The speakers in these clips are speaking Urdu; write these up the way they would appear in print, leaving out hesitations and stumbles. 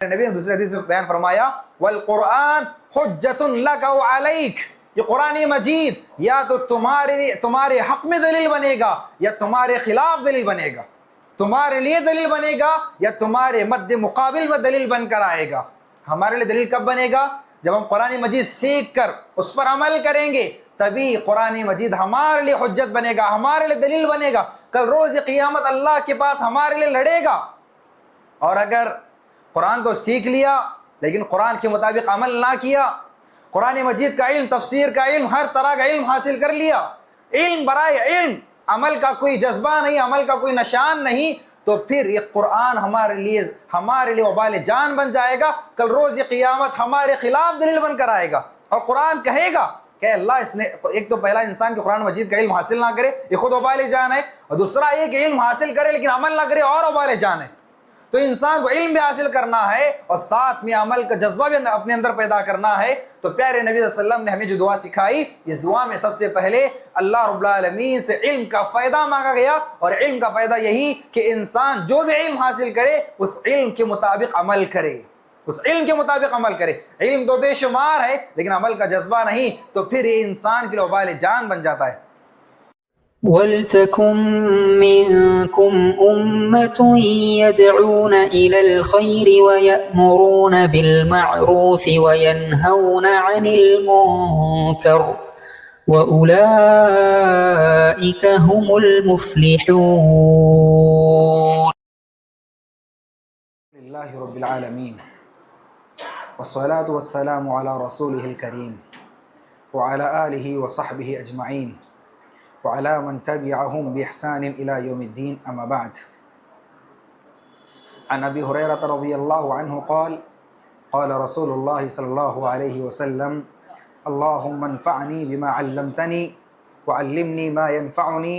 نبی نے دوسری حدیث میں بیان فرمایا والقرآن حجۃ لک و علیک، یہ قرآن مجید یا تو تمہارے حق میں دلیل بنے گا یا تمہارے خلاف دلیل بنے گا، تمہارے لیے دلیل بنے گا یا تمہارے مد مقابل میں دلیل بن کر آئے گا۔ ہمارے لیے دلیل کب بنے گا؟ جب ہم قرآن مجید سیکھ کر اس پر عمل کریں گے، تبھی قرآن مجید ہمارے لیے حجت بنے گا، ہمارے لیے دلیل بنے گا، کل روز قیامت اللہ کے پاس ہمارے لیے لڑے گا۔ اور اگر قرآن کو سیکھ لیا لیکن قرآن کے مطابق عمل نہ کیا، قرآن مجید کا علم، تفسیر کا علم، ہر طرح کا علم حاصل کر لیا، علم برائے علم، عمل کا کوئی جذبہ نہیں، عمل کا کوئی نشان نہیں، تو پھر یہ قرآن ہمارے لیے وبال جان بن جائے گا، کل روز قیامت ہمارے خلاف دلیل بن کر آئے گا۔ اور قرآن کہے گا کہ اللہ اس نے ایک تو پہلا انسان کے قرآن مجید کا علم حاصل نہ کرے، یہ خود وبال جان ہے، اور دوسرا یہ کہ علم حاصل کرے لیکن عمل نہ کرے، اور وبال جان ہے۔ تو انسان کو علم بھی حاصل کرنا ہے اور ساتھ میں عمل کا جذبہ بھی اپنے اندر پیدا کرنا ہے۔ تو پیارے نبی صلی اللہ علیہ وسلم نے ہمیں جو دعا سکھائی، اس دعا میں سب سے پہلے اللہ رب العالمین سے علم کا فائدہ مانگا گیا، اور علم کا فائدہ یہی کہ انسان جو بھی علم حاصل کرے اس علم کے مطابق عمل کرے، اس علم کے مطابق عمل کرے۔ علم تو بے شمار ہے لیکن عمل کا جذبہ نہیں، تو پھر یہ انسان کے لیے وبال جان بن جاتا ہے۔ وَلْتَكُن مِّنكُمْ أُمَّةٌ يَدْعُونَ إِلَى الْخَيْرِ وَيَأْمُرُونَ بِالْمَعْرُوفِ وَيَنْهَوْنَ عَنِ الْمُنكَرِ وَأُولَئِكَ هُمُ الْمُفْلِحُونَ۔ للہ رب العالمین والصلاة والسلام على رسوله الكریم وعلى آلہ وصحبہ اجمعین وعلى من تبعهم بإحسان إلى يوم الدين، أما بعد۔ عن أبي هريرة رضي الله عنه قال قال رسول الله صلى الله عليه وسلم اللهم انفعني بما علمتني وعلمني ما ينفعني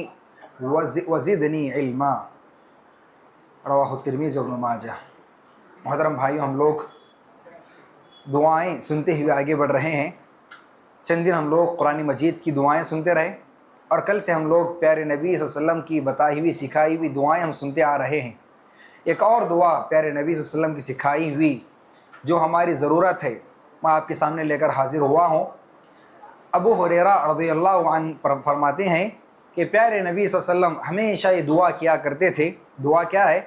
وزدني علما، رواہ الترمذی وابن ماجہ۔ محترم بھائیوں، ہم لوگ دعائیں سنتے ہوئے آگے بڑھ رہے ہیں۔ چند دن ہم لوگ قرآن مجید کی دعائیں سنتے رہے، اور کل سے ہم لوگ پیارے نبی صلی اللہ علیہ وسلم کی بتائی ہوئی سکھائی ہوئی دعائیں ہم سنتے آ رہے ہیں۔ ایک اور دعا پیارے نبی صلی اللہ علیہ وسلم کی سکھائی ہوئی جو ہماری ضرورت ہے، میں آپ کے سامنے لے کر حاضر ہوا ہوں۔ ابو ہریرہ رضی اللہ عنہ فرماتے ہیں کہ پیارے نبی صلی اللہ علیہ وسلم ہمیشہ یہ دعا کیا کرتے تھے۔ دعا کیا ہے؟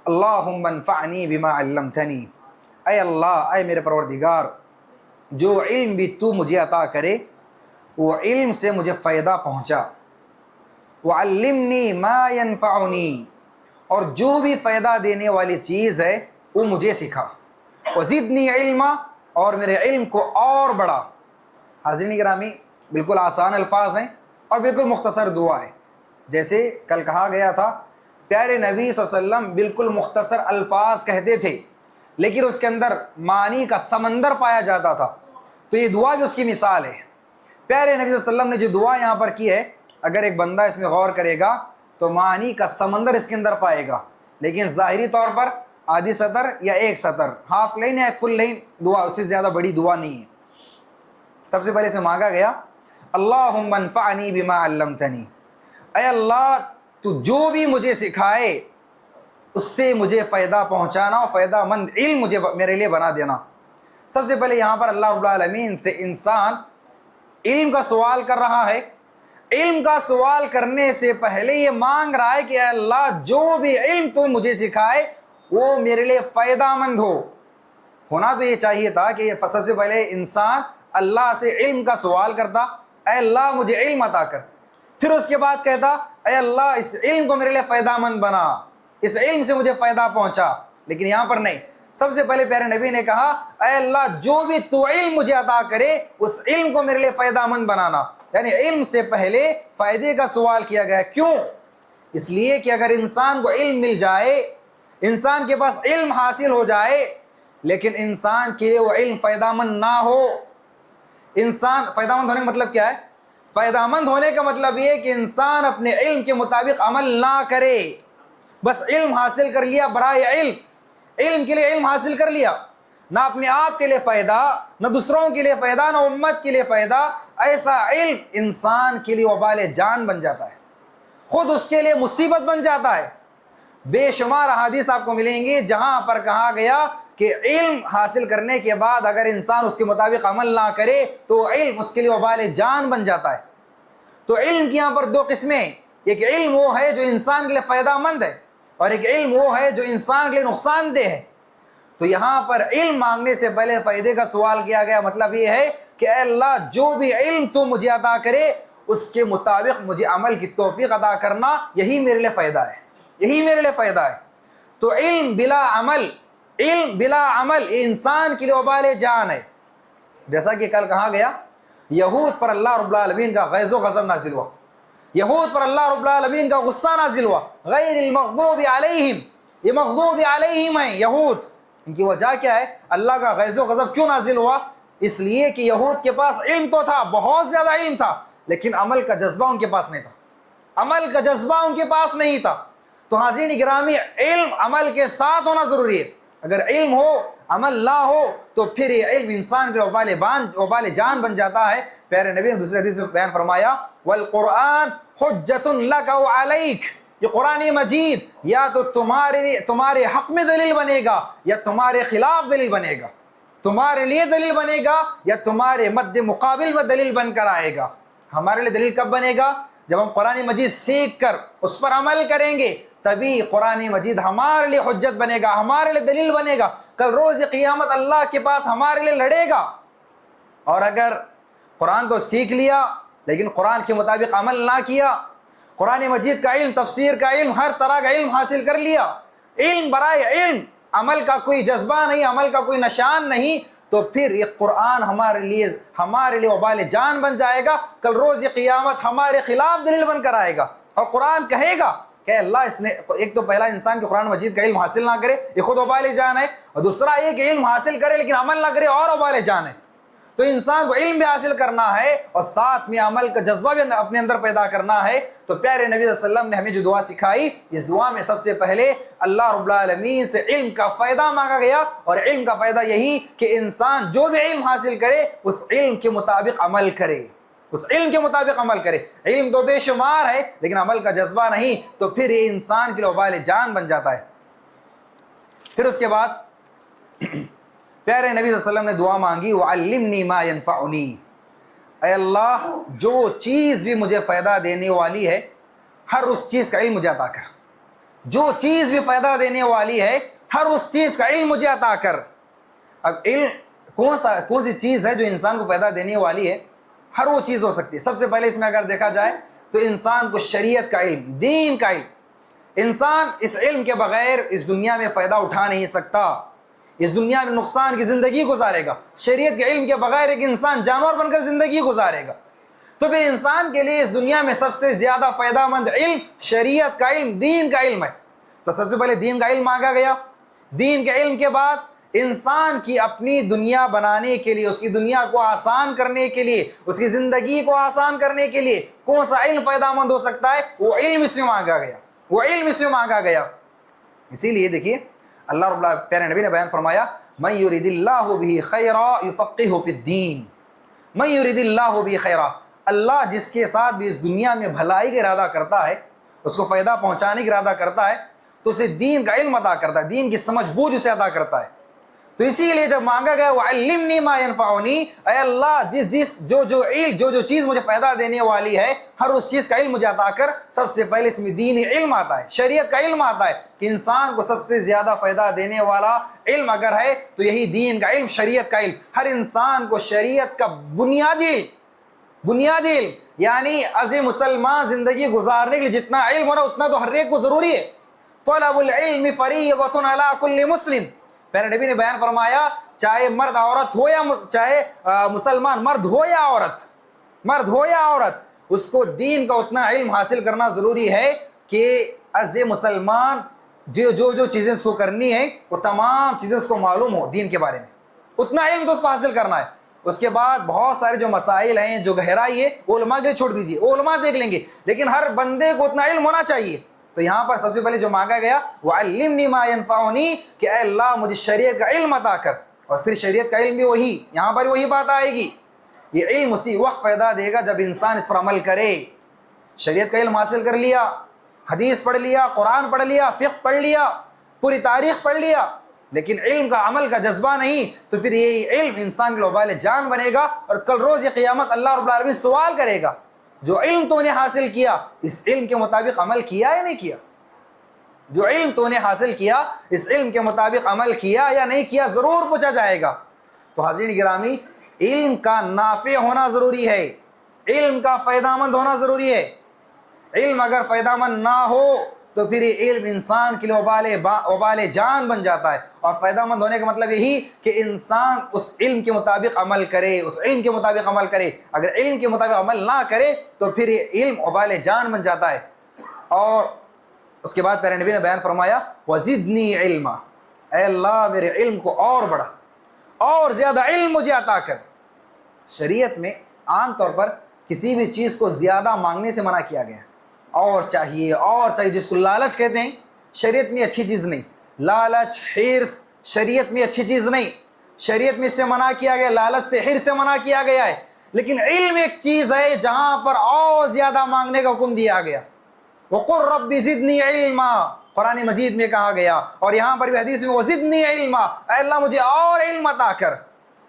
اللہم انفعنی بما علمتنی، اے اللہ، اے میرے پروردگار، جو علم بھی تو مجھے عطا کرے وہ علم سے مجھے فائدہ پہنچا، وعلمنی ما ینفعنی، اور جو بھی فائدہ دینے والی چیز ہے وہ مجھے سکھا، وزدنی علما، اور میرے علم کو اور بڑھا۔ حاضرین گرامی، بالکل آسان الفاظ ہیں اور بالکل مختصر دعا ہے۔ جیسے کل کہا گیا تھا، پیارے نبی صلی اللہ علیہ وسلم بالکل مختصر الفاظ کہتے تھے لیکن اس کے اندر معنی کا سمندر پایا جاتا تھا، تو یہ دعا بھی اس کی مثال ہے۔ پیارے نبی صلی اللہ علیہ وسلم نے جو دعا یہاں پر کی ہے، اگر ایک بندہ اس میں غور کرے گا تو معنی کا سمندر اس کے اندر پائے گا، لیکن ظاہری طور پر آدھی سطر یا ایک سطر، ہاف لائن یا ایک فل لائن دعا، اس سے زیادہ بڑی دعا نہیں ہے۔ سب سے پہلے سے مانگا گیا اللہم انفعنی بما علمتنی، اے اللہ تو جو بھی مجھے سکھائے اس سے مجھے فائدہ پہنچانا اور فائدہ مند علم مجھے میرے لیے بنا دینا۔ سب سے پہلے یہاں پر اللہ رب العالمین سے انسان علم کا سوال کر رہا ہے۔ علم کا سوال کرنے سے پہلے یہ مانگ رہا ہے کہ اے اللہ جو بھی علم تو مجھے سکھائے وہ میرے لیے فائدہ مند ہو۔ ہونا تو یہ چاہیے تھا کہ سب سے پہلے انسان اللہ سے علم کا سوال کرتا، اے اللہ مجھے علم عطا کر، پھر اس کے بعد کہتا اے اللہ اس علم کو میرے لیے فائدہ مند بنا، اس علم سے مجھے فائدہ پہنچا۔ لیکن یہاں پر نہیں، سب سے پہلے پیارے نبی نے کہا اے اللہ جو بھی تو علم مجھے عطا کرے اس علم کو میرے لیے فائدہ مند بنانا، یعنی علم سے پہلے فائدے کا سوال کیا گیا۔ کیوں؟ اس لیے کہ اگر انسان کو علم مل جائے، انسان کے پاس علم حاصل ہو جائے لیکن انسان کے وہ علم فائدہ مند نہ ہو، انسان فائدہ مند ہونے کا مطلب کیا ہے؟ فائدہ مند ہونے کا مطلب یہ کہ انسان اپنے علم کے مطابق عمل نہ کرے، بس علم حاصل کر لیا برائے علم، علم کے لیے علم حاصل کر لیا، نہ اپنے آپ کے لیے فائدہ، نہ دوسروں کے لیے فائدہ، نہ امت کے لیے فائدہ۔ ایسا علم انسان کے لیے وبال جان بن جاتا ہے، خود اس کے لیے مصیبت بن جاتا ہے۔ بے شمار احادیث آپ کو ملیں گی جہاں پر کہا گیا کہ علم حاصل کرنے کے بعد اگر انسان اس کے مطابق عمل نہ کرے تو علم اس کے لیے وبال جان بن جاتا ہے۔ تو علم کی یہاں پر دو قسمیں، ایک علم وہ ہے جو انسان کے لیے فائدہ مند ہے، اور ایک علم وہ ہے جو انسان کے لیے نقصان دہ ہے۔ تو یہاں پر علم مانگنے سے پہلے فائدے کا سوال کیا گیا، مطلب یہ ہے کہ اے اللہ جو بھی علم تو مجھے عطا کرے اس کے مطابق مجھے عمل کی توفیق عطا کرنا، یہی میرے لیے فائدہ ہے، یہی میرے لیے فائدہ ہے۔ تو علم بلا عمل یہ انسان کے لیے وبال جان ہے۔ جیسا کہ کل کہا گیا، یہود پر اللہ رب العالمین کا غیظ و غضب نازل ہوا، یہود پر اللہ رب العالمین کا غصہ نازل ہوا، غیر المغضوب علیہم، یہ مغضوب علیہم ہیں یہود۔ ان کی وجہ کیا ہے؟ اللہ کا غیظ و غضب کیوں نازل ہوا؟ اس لیے کہ یہود کے پاس علم تو تھا، بہت زیادہ علم تھا، لیکن عمل کا جذبہ ان کے پاس نہیں تھا، عمل کا جذبہ ان کے پاس نہیں تھا۔ تو حاضرین گرامی، علم عمل کے ساتھ ہونا ضروری ہے۔ اگر علم ہو عمل نہ ہو تو پھر یہ علم انسان کے وبال جان بن جاتا ہے۔ پیارے نبی نے دوسرے حدیث میں بیان فرمایا، والقرآن حجت لک و علیک، یہ قرآن مجید یا تو تمہارے حق میں دلیل بنے گا یا تمہارے خلاف دلیل بنے گا، تمہارے لیے دلیل بنے گا یا تمہارے مد مقابل میں دلیل بن کر آئے گا۔ ہمارے لیے دلیل کب بنے گا؟ جب ہم قرآن مجید سیکھ کر اس پر عمل کریں گے، تبھی قرآن مجید ہمارے لیے حجت بنے گا، ہمارے لیے دلیل بنے گا۔ کل روز قیامت اللہ کے پاس ہمارے لیے لڑے گا۔ اور اگر قرآن کو سیکھ لیا لیکن قرآن کے مطابق عمل نہ کیا، قرآن مجید کا علم، تفسیر کا علم، ہر طرح کا علم حاصل کر لیا، علم برائے علم، عمل کا کوئی جذبہ نہیں، عمل کا کوئی نشان نہیں، تو پھر یہ قرآن ہمارے لیے وبال جان بن جائے گا۔ کل روز قیامت ہمارے خلاف دلیل بن کر آئے گا، اور قرآن کہے گا کہ اللہ اس نے ایک تو پہلا انسان کے قرآن مجید کا علم حاصل نہ کرے، یہ خود وبال جان ہے، اور دوسرا یہ کہ علم حاصل کرے لیکن عمل نہ کرے، اور وبال جان ہے۔ تو انسان کو علم بھی حاصل کرنا ہے اور ساتھ میں عمل کا جذبہ بھی اپنے اندر پیدا کرنا ہے۔ تو پیارے نبی صلی اللہ علیہ وسلم نے ہمیں جو دعا سکھائی، اس دعا میں سب سے پہلے اللہ رب العالمین سے علم کا فائدہ مانگا گیا، اور علم کا فائدہ یہی کہ انسان جو بھی علم حاصل کرے اس علم کے مطابق عمل کرے، اس علم کے مطابق عمل کرے۔ علم تو بے شمار ہے لیکن عمل کا جذبہ نہیں، تو پھر یہ انسان کے لیے وبال جان بن جاتا ہے۔ پھر اس کے بعد پیارے نبی صلی اللہ علیہ وسلم نے دعا مانگی، وعلمنی ما ینفعنی، اے اللہ جو چیز بھی مجھے فائدہ دینے والی ہے ہر اس چیز کا علم مجھے عطا کر، جو چیز بھی فائدہ دینے والی ہے ہر اس چیز کا علم مجھے عطا کر۔ اب علم کون سی چیز ہے جو انسان کو فائدہ دینے والی ہے؟ ہر وہ چیز ہو سکتی ہے۔ سب سے پہلے اس میں اگر دیکھا جائے تو انسان کو شریعت کا علم، دین کا علم، انسان اس علم کے بغیر اس دنیا میں فائدہ اٹھا نہیں سکتا، اس دنیا میں نقصان کی زندگی گزارے گا۔ شریعت کے علم کے بغیر ایک انسان جانور بن کر زندگی گزارے گا۔ تو پھر انسان کے لیے اس دنیا میں سب سے زیادہ فائدہ مند علم شریعت کا علم، دین کا علم ہے۔ تو سب سے پہلے دین کا علم مانگا گیا۔ دین کے علم کے بعد انسان کی اپنی دنیا بنانے کے لیے، اس کی دنیا کو آسان کرنے کے لیے، اس کی زندگی کو آسان کرنے کے لیے کون سا علم فائدہ مند ہو سکتا ہے؟ وہ علم اس میں مانگا گیا، وہ علم اس میں مانگا گیا۔ اسی لیے دیکھیے اللہ رب العالمین پیارے نبی نے بیان فرمایا، من یرید اللہ بہ خیرا یفقہہ فی الدین، من یرید اللہ بہ خیرا، اللہ جس کے ساتھ بھی اس دنیا میں بھلائی کا ارادہ کرتا ہے، اس کو فائدہ پہنچانے کا ارادہ کرتا ہے، تو اسے دین کا علم عطا کرتا ہے، دین کی سمجھ بوجھ اسے عطا کرتا ہے۔ تو اسی لیے جب مانگا گیا وعلمنی ما ینفعنی، اے اللہ جو چیز مجھے فائدہ دینے والی ہے ہر اس چیز کا علم مجھے عطا کر۔ سب سے پہلے اس میں دینی علم آتا ہے، شریعت کا علم آتا ہے کہ انسان کو سب سے زیادہ فائدہ دینے والا علم اگر ہے تو یہی دین کا علم، شریعت کا علم۔ ہر انسان کو شریعت کا بنیادی علم یعنی از مسلمان زندگی گزارنے کے لیے جتنا علم ہونا اتنا تو ہر ایک کو ضروری ہے۔ طلب العلم فریضۃ علی کل مسلم، پیارے نبی نے بیان فرمایا چاہے مرد عورت ہو یا چاہے مسلمان مرد ہو یا عورت، اس کو دین کا اتنا علم حاصل کرنا ضروری ہے کہ از مسلمان جو چیزیں اس کو کرنی ہے وہ تمام چیزیں اس کو معلوم ہو، دین کے بارے میں اتنا علم تو اس کو حاصل کرنا ہے۔ اس کے بعد بہت سارے جو مسائل ہیں، جو گہرائی ہے، وہ علماء کے لیے چھوڑ دیجیے، وہ علماء دیکھ لیں گے، لیکن ہر بندے کو اتنا علم ہونا چاہیے۔ تو یہاں پر سب سے پہلے جو مانگا گیا وعلمنی ما ینفعنی، کہ اے اللہ مجھے شریعت کا علم عطا کر۔ اور پھر شریعت کا علم بھی وہی، یہاں پر وہی بات آئے گی، یہ علم اسی وقت فائدہ دے گا جب انسان اس پر عمل کرے۔ شریعت کا علم حاصل کر لیا، حدیث پڑھ لیا، قرآن پڑھ لیا، فقہ پڑھ لیا، پوری تاریخ پڑھ لیا، لیکن علم کا عمل کا جذبہ نہیں تو پھر یہ علم انسان کے وبال جان بنے گا، اور کل روز قیامت اللہ رب العالمین سوال کرے گا جو علم تو نے حاصل کیا اس علم کے مطابق عمل کیا یا نہیں کیا؟ جو علم تو نے حاصل کیا اس علم کے مطابق عمل کیا یا نہیں کیا، ضرور پوچھا جائے گا۔ تو حاضرین گرامی، علم کا نافع ہونا ضروری ہے، علم کا فائدہ مند ہونا ضروری ہے۔ علم اگر فائدہ مند نہ ہو تو پھر یہ علم انسان کے لیے وبال جان بن جاتا ہے، اور فائدہ مند ہونے کا مطلب یہی کہ انسان اس علم کے مطابق عمل کرے، اس علم کے مطابق عمل کرے۔ اگر علم کے مطابق عمل نہ کرے تو پھر یہ علم وبال جان بن جاتا ہے۔ اور اس کے بعد پیارے نبی نے بیان فرمایا وزدنی علما، اے اللہ میرے علم کو اور بڑھا، اور زیادہ علم مجھے عطا کر۔ شریعت میں عام طور پر کسی بھی چیز کو زیادہ مانگنے سے منع کیا گیا ہے، اور چاہیے اور چاہیے، جس کو لالچ کہتے ہیں، شریعت میں اچھی چیز نہیں۔ لالچ، حرص شریعت میں اچھی چیز نہیں، شریعت میں اس سے منع کیا گیا، لالچ سے، حرص سے منع کیا گیا ہے۔ لیکن علم ایک چیز ہے جہاں پر اور زیادہ مانگنے کا حکم دیا گیا۔ وَقُلْ رَبِّ زِدْنِي عِلْمًا، قرآن مجید میں کہا گیا، اور یہاں پر بھی حدیث میں وَزِدْنِي عِلْمًا، اے اللہ مجھے اور علم عطا کر۔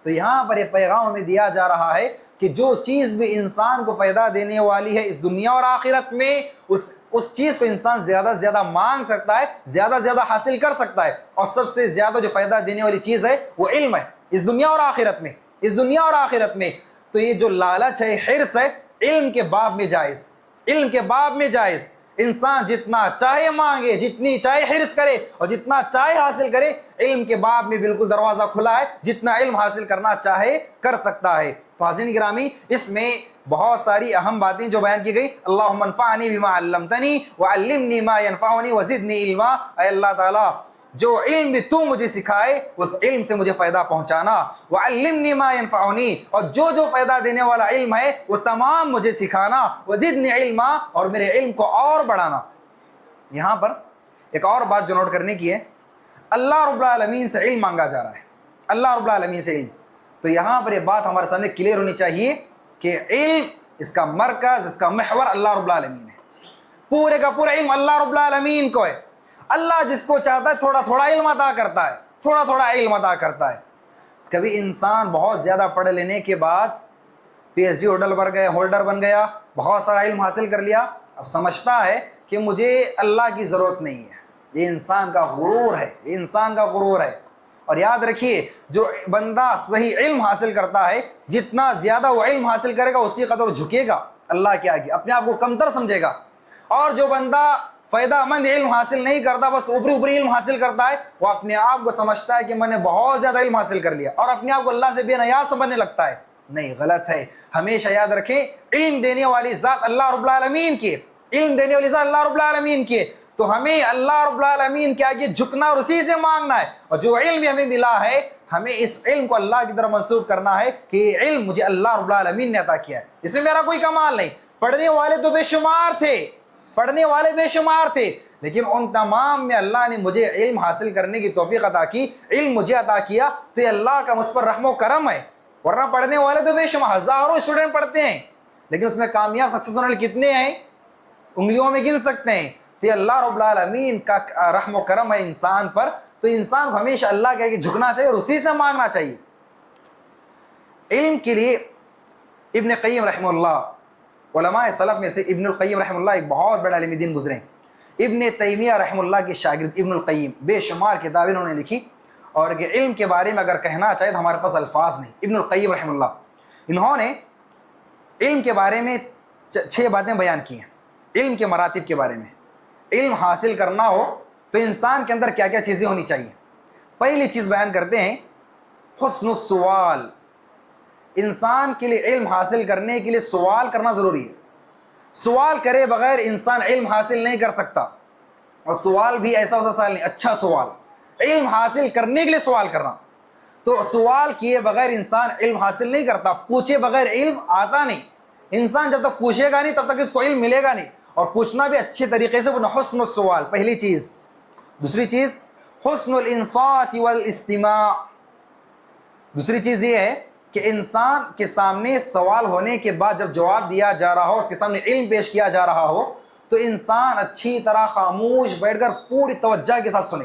تو یہاں پر یہ پیغام میں دیا جا رہا ہے کہ جو چیز بھی انسان کو فائدہ دینے والی ہے اس دنیا اور آخرت میں، اس چیز کو انسان زیادہ سے زیادہ مانگ سکتا ہے، زیادہ سے زیادہ حاصل کر سکتا ہے، اور سب سے زیادہ جو فائدہ دینے والی چیز ہے وہ علم ہے، اس دنیا اور آخرت میں، اس دنیا اور آخرت میں۔ تو یہ جو لالچ ہے، حرص ہے، علم کے باب میں جائز، علم کے باب میں جائز۔ انسان جتنا چاہے مانگے، جتنی چاہے حرص کرے، اور جتنا چاہے حاصل کرے، علم کے باب میں بالکل دروازہ کھلا ہے، جتنا علم حاصل کرنا چاہے کر سکتا ہے۔ تو حاضرین گرامی، اس میں بہت ساری اہم باتیں جو بیان کی گئی، اللہم انفعنی بما علمتنی وعلمنی ما ینفعنی وزدنی علما، اے اللہ تعالیٰ جو علم بھی تو مجھے سکھائے اس علم سے مجھے فائدہ پہنچانا، وعلمنی ما ینفعنی، اور جو فائدہ دینے والا علم ہے وہ تمام مجھے سکھانا، وزدنی علما، اور میرے علم کو اور بڑھانا۔ یہاں پر ایک اور بات جو نوٹ کرنے کی ہے، اللہ رب العالمین سے علم مانگا جا رہا ہے، اللہ رب العالمین سے علم۔ تو یہاں پر یہ بات ہمارے سامنے کلیئر ہونی چاہیے کہ علم، اس کا مرکز، اس کا محور اللہ رب العالمین ہے، پورے کا پورا علم اللہ رب العالمین کو ہے۔ اللہ جس کو چاہتا ہے تھوڑا تھوڑا علم عطا کرتا ہے، تھوڑا تھوڑا علم عطا کرتا ہے۔ کبھی انسان بہت زیادہ پڑھ لینے کے بعد پی ایچ ڈی ہولڈر بن گیا، بہت سارا علم حاصل کر لیا، اب سمجھتا ہے کہ مجھے اللہ کی ضرورت نہیں ہے۔ یہ انسان کا غرور ہے، یہ انسان کا غرور ہے۔ اور یاد رکھیے، جو بندہ صحیح علم حاصل کرتا ہے، جتنا زیادہ وہ علم حاصل کرے گا اسی قدر جھکے گا اللہ کے آگے، اپنے آپ کو کمتر سمجھے گا۔ اور جو بندہ فائدہ مند علم حاصل نہیں کرتا، بس اوپری علم حاصل کرتا ہے، وہ اپنے آپ کو سمجھتا ہے کہ میں نے بہت زیادہ علم حاصل کر لیا، اور اپنے آپ کو اللہ سے بے نیاز سمجھنے لگتا ہے۔ نہیں، غلط ہے۔ ہمیشہ یاد رکھیں، علم دینے والی ذات اللہ رب العالمین کی، علم دینے والی ذات اللہ رب العالمین کی، تو ہمیں اللہ رب العالمین کے آگے جھکنا اور اسی سے مانگنا ہے۔ اور جو علم ہمیں ملا ہے، ہمیں اس علم کو اللہ کی طرف منسوب کرنا ہے کہ یہ علم مجھے اللہ رب العالمین نے عطا کیا ہے، اس میں میرا کوئی کمال نہیں۔ پڑھنے والے تو بے شمار تھے، پڑھنے والے بے شمار تھے، لیکن ان تمام میں اللہ نے مجھے علم حاصل کرنے کی توفیق عطا کی، علم مجھے عطا کیا، تو یہ اللہ کا مجھ پر رحم و کرم ہے۔ ورنہ پڑھنے والے تو بے شمار، ہزاروں اسٹوڈنٹ پڑھتے ہیں، لیکن اس میں کامیاب سکسیسفل کتنے ہیں؟ انگلیوں میں گن سکتے ہیں۔ تو یہ اللہ رب العالمین کا رحم و کرم ہے انسان پر، تو انسان کو ہمیشہ اللہ کے آگے جھکنا چاہیے اور اسی سے مانگنا چاہیے۔ علم کے لیے ابن قیم رحمہ اللہ، علماء سلف میں سے ابن القیم رحمہ اللہ ایک بہت بڑا عالم دین گزرے ہیں۔ ابن تیمیہ رحمہ اللہ کے شاگرد ابن القیم بے شمار کتابیں انہوں نے لکھی، اور کہ علم کے بارے میں اگر کہنا چاہے تو ہمارے پاس الفاظ نہیں۔ ابن القیم رحمہ اللہ، انہوں نے علم کے بارے میں 6 باتیں بیان کی ہیں، علم کے مراتب کے بارے میں۔ علم حاصل کرنا ہو تو انسان کے اندر کیا کیا چیزیں ہونی چاہیے۔ پہلی چیز بیان کرتے ہیں حسن السوال۔ انسان کے لیے علم حاصل کرنے کے لیے سوال کرنا ضروری ہے۔ سوال کرے بغیر انسان علم حاصل نہیں کر سکتا، اور سوال بھی ایسا سوال نہیں، اچھا سوال، علم حاصل کرنے کے لیے سوال کرنا۔ تو سوال کیے بغیر انسان علم حاصل نہیں کرتا، پوچھے بغیر علم آتا نہیں۔ انسان جب تک پوچھے گا نہیں تب تک اس کو علم ملے گا نہیں، اور پوچھنا بھی اچھے طریقے سے۔ حسن السوال پہلی چیز۔ دوسری چیز حسن الانصات والاستماع۔ دوسری چیز یہ ہے کہ انسان کے سامنے سوال ہونے کے بعد جب جواب دیا جا رہا ہو، اس کے سامنے علم پیش کیا جا رہا ہو، تو انسان اچھی طرح خاموش بیٹھ کر پوری توجہ کے ساتھ سنے،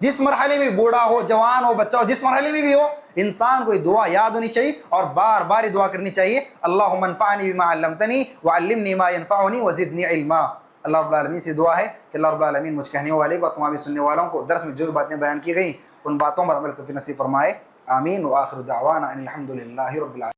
جس مرحلے میں بوڑھا ہو، جوان ہو، بچہ ہو، جس مرحلے میں بھی ہو، انسان کو یہ دعا یاد ہونی چاہیے اور بار بار یہ دعا کرنی چاہیے، اللہم انفعنی بما علمتنی وعلمنی ما ینفعنی وزدنی علما۔ اللہ رب العالمین سے دعا ہے کہ اللہ رب العالمین مجھ کہنے والے کو اور تمام سننے والوں کو درس میں جو باتیں بیان کی گئیں ان باتوں پر عمل توفیق نصیب فرمائے، آمین۔ وآخر دعوانا ان الحمد للہ رب العالمین۔